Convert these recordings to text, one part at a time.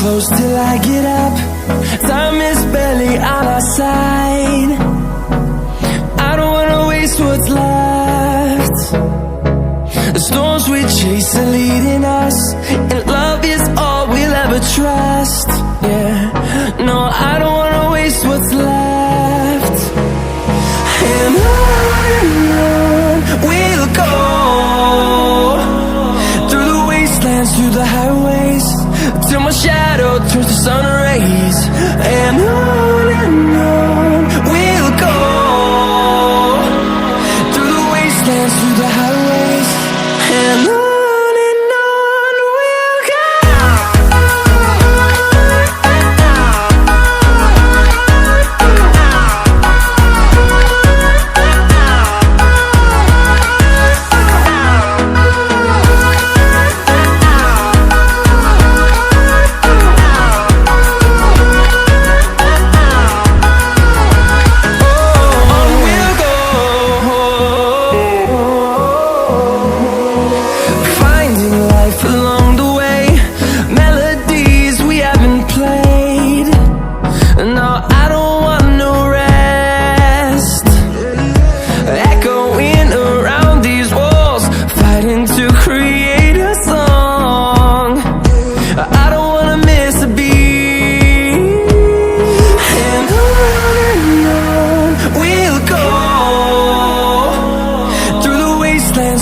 close till I get up. Time is barely on our side. I don't wanna waste what's left. The storms we chase are leading us, and love is all we'll ever trust. Yeah, no, I don't wanna waste what's left. And on we'll go, through the wastelands, through the highways, till my shadow turns to sun rays. And on we'll go, through the wastelands, through the highways, and on we'll go.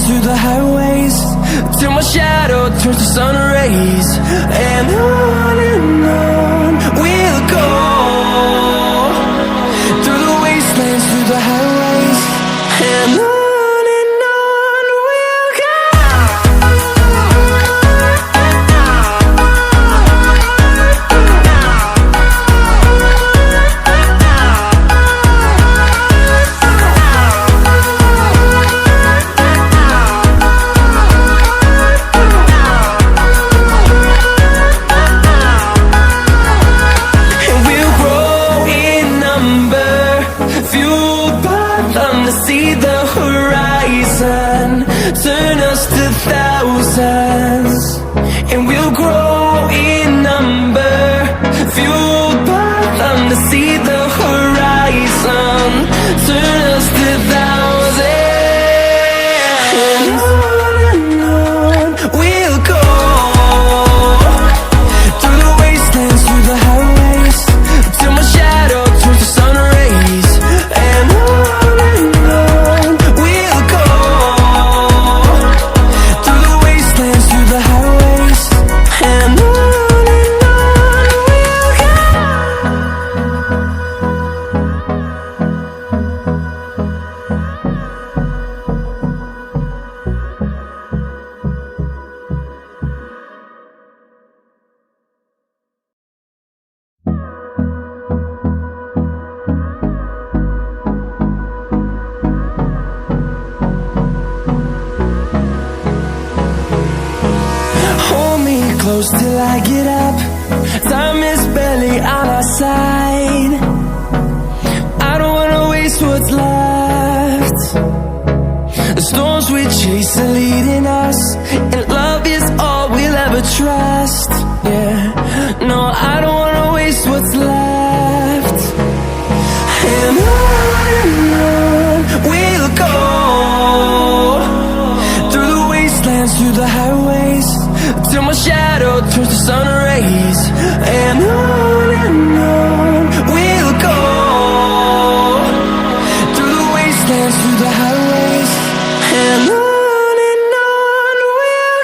Through the highways, till my shadow turns to sun rays. And on we'll go, through the wastelands, through the highways, and on we'll go. See the horizon turn us to thousands, and we'll grow in number, fueled by them. To see the horizon turn us to thousands, and on we'll go, through the wastelands, through the highways, till my shadow turns to sun rays. And close till I get up. Time is barely on our side. I don't wanna waste what's left. The storms we chase are leading us, and love is all we'll ever trust. Yeah, no, I don't wanna waste what's left. And on we'll go, through the wastelands, through the highways, till my shadow turns to sun rays. And on we'll go, through the wastelands, through the highways, and on we'll go.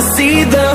wanna see the